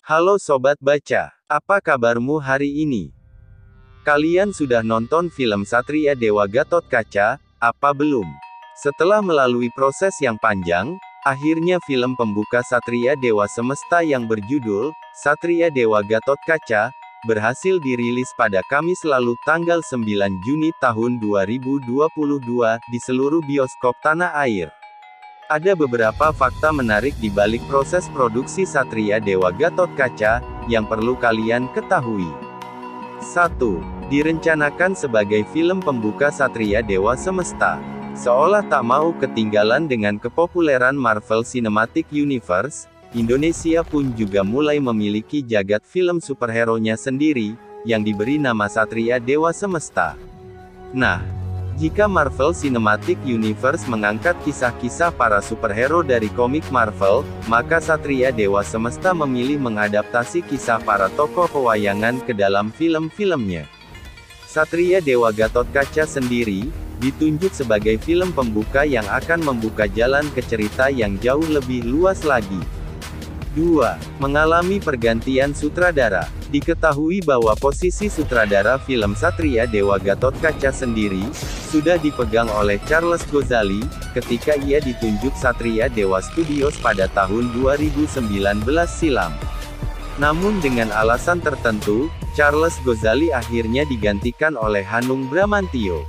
Halo Sobat Baca, apa kabarmu hari ini? Kalian sudah nonton film Satria Dewa Gatotkaca, apa belum? Setelah melalui proses yang panjang, akhirnya film pembuka Satria Dewa Semesta yang berjudul Satria Dewa Gatotkaca berhasil dirilis pada Kamis lalu tanggal 9 Juni tahun 2022 di seluruh bioskop tanah air. Ada beberapa fakta menarik di balik proses produksi Satria Dewa Gatotkaca, yang perlu kalian ketahui. 1. Direncanakan sebagai film pembuka Satria Dewa Semesta. Seolah tak mau ketinggalan dengan kepopuleran Marvel Cinematic Universe, Indonesia pun juga mulai memiliki jagat film superhero-nya sendiri, yang diberi nama Satria Dewa Semesta. Nah, jika Marvel Cinematic Universe mengangkat kisah-kisah para superhero dari komik Marvel, maka Satria Dewa Semesta memilih mengadaptasi kisah para tokoh pewayangan ke dalam film-filmnya. Satria Dewa Gatotkaca sendiri ditunjuk sebagai film pembuka yang akan membuka jalan ke cerita yang jauh lebih luas lagi. 2. Mengalami pergantian sutradara. Diketahui bahwa posisi sutradara film Satria Dewa Gatotkaca sendiri sudah dipegang oleh Charles Ghazali ketika ia ditunjuk Satria Dewa Studios pada tahun 2019 silam. Namun dengan alasan tertentu, Charles Ghazali akhirnya digantikan oleh Hanung Bramantyo.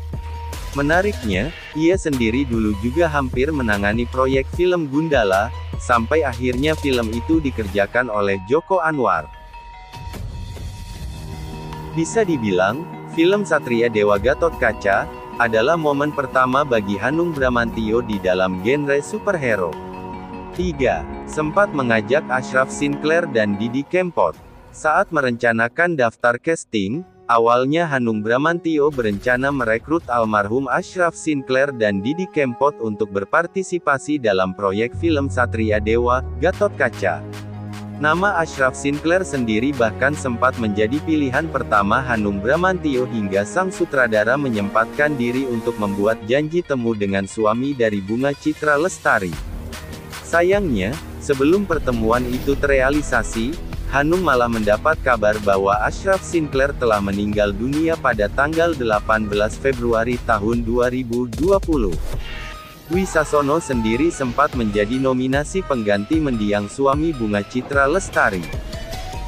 Menariknya, ia sendiri dulu juga hampir menangani proyek film Gundala, sampai akhirnya film itu dikerjakan oleh Joko Anwar. Bisa dibilang, film Satria Dewa Gatotkaca adalah momen pertama bagi Hanung Bramantyo di dalam genre superhero. 3. Sempat mengajak Ashraf Sinclair dan Didi Kempot. Saat merencanakan daftar casting, awalnya Hanung Bramantyo berencana merekrut almarhum Ashraf Sinclair dan Didi Kempot untuk berpartisipasi dalam proyek film Satria Dewa Gatotkaca. Nama Ashraf Sinclair sendiri bahkan sempat menjadi pilihan pertama Hanung Bramantyo hingga sang sutradara menyempatkan diri untuk membuat janji temu dengan suami dari Bunga Citra Lestari. Sayangnya, sebelum pertemuan itu terrealisasi, Hanung malah mendapat kabar bahwa Ashraf Sinclair telah meninggal dunia pada tanggal 18 Februari tahun 2020. Dwi Sasono sendiri sempat menjadi nominasi pengganti mendiang suami Bunga Citra Lestari.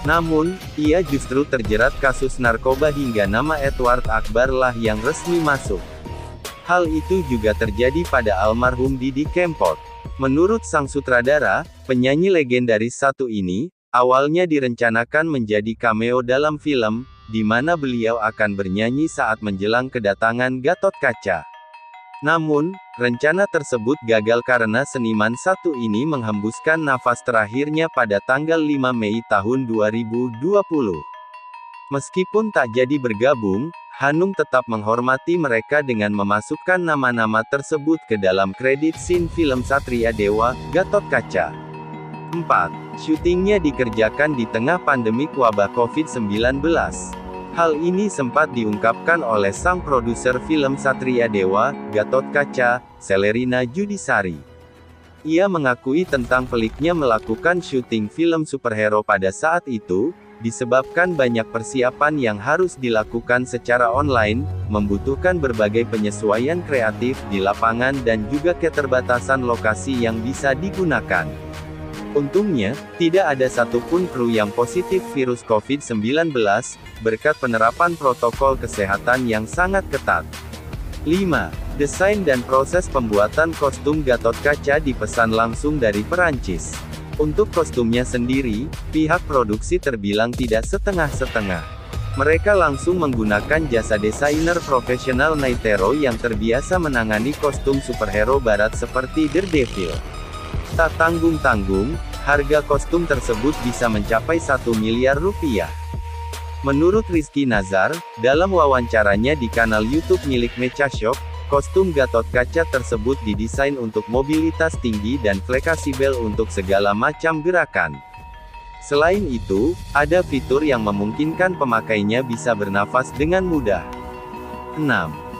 Namun, ia justru terjerat kasus narkoba hingga nama Edward Akbar lah yang resmi masuk. Hal itu juga terjadi pada almarhum Didi Kempot. Menurut sang sutradara, penyanyi legendaris satu ini, awalnya direncanakan menjadi cameo dalam film, di mana beliau akan bernyanyi saat menjelang kedatangan Gatotkaca. Namun, rencana tersebut gagal karena seniman satu ini menghembuskan nafas terakhirnya pada tanggal 5 Mei tahun 2020. Meskipun tak jadi bergabung, Hanung tetap menghormati mereka dengan memasukkan nama-nama tersebut ke dalam kredit scene film Satria Dewa Gatotkaca. 4. Syutingnya dikerjakan di tengah pandemik wabah COVID-19. Hal ini sempat diungkapkan oleh sang produser film Satria Dewa Gatotkaca, Celerina Judisari. Ia mengakui tentang peliknya melakukan syuting film superhero pada saat itu, disebabkan banyak persiapan yang harus dilakukan secara online, membutuhkan berbagai penyesuaian kreatif di lapangan dan juga keterbatasan lokasi yang bisa digunakan. Untungnya, tidak ada satupun kru yang positif virus COVID-19, berkat penerapan protokol kesehatan yang sangat ketat. 5. Desain dan proses pembuatan kostum Gatotkaca dipesan langsung dari Perancis. Untuk kostumnya sendiri, pihak produksi terbilang tidak setengah-setengah. Mereka langsung menggunakan jasa desainer profesional Naitero yang terbiasa menangani kostum superhero barat seperti Daredevil. Tak tanggung-tanggung, harga kostum tersebut bisa mencapai 1 miliar rupiah. Menurut Rizky Nazar, dalam wawancaranya di kanal YouTube milik Mecha Shop, kostum Gatotkaca tersebut didesain untuk mobilitas tinggi dan fleksibel untuk segala macam gerakan. Selain itu, ada fitur yang memungkinkan pemakainya bisa bernafas dengan mudah. 6.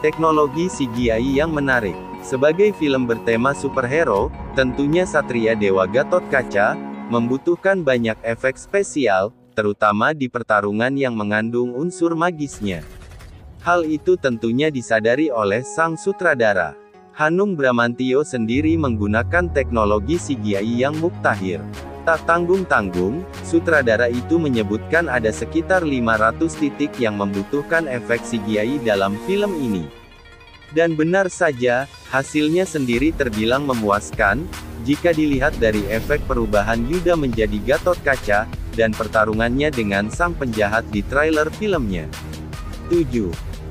Teknologi CGI yang menarik. Sebagai film bertema superhero, tentunya Satria Dewa Gatotkaca membutuhkan banyak efek spesial, terutama di pertarungan yang mengandung unsur magisnya. Hal itu tentunya disadari oleh sang sutradara. Hanung Bramantyo sendiri menggunakan teknologi CGI yang mutakhir. Tak tanggung-tanggung, sutradara itu menyebutkan ada sekitar 500 titik yang membutuhkan efek CGI dalam film ini. Dan benar saja, hasilnya sendiri terbilang memuaskan, jika dilihat dari efek perubahan Yuda menjadi Gatot Kaca, dan pertarungannya dengan sang penjahat di trailer filmnya. 7.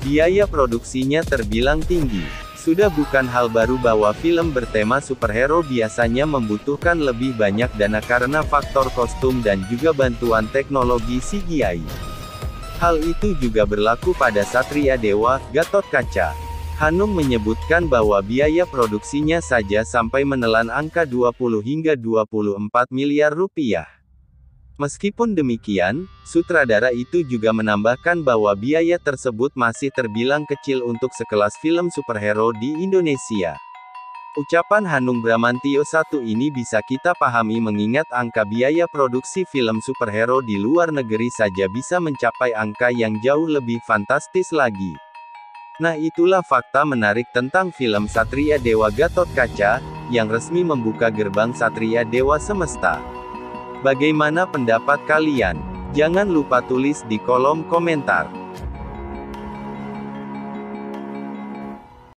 Biaya produksinya terbilang tinggi. Sudah bukan hal baru bahwa film bertema superhero biasanya membutuhkan lebih banyak dana karena faktor kostum dan juga bantuan teknologi CGI. Hal itu juga berlaku pada Satria Dewa, Gatot Kaca. Hanung menyebutkan bahwa biaya produksinya saja sampai menelan angka 20 hingga 24 miliar rupiah. Meskipun demikian, sutradara itu juga menambahkan bahwa biaya tersebut masih terbilang kecil untuk sekelas film superhero di Indonesia. Ucapan Hanung Bramantyo ini bisa kita pahami mengingat angka biaya produksi film superhero di luar negeri saja bisa mencapai angka yang jauh lebih fantastis lagi. Nah, itulah fakta menarik tentang film Satria Dewa Gatot Kaca, yang resmi membuka gerbang Satria Dewa Semesta. Bagaimana pendapat kalian? Jangan lupa tulis di kolom komentar.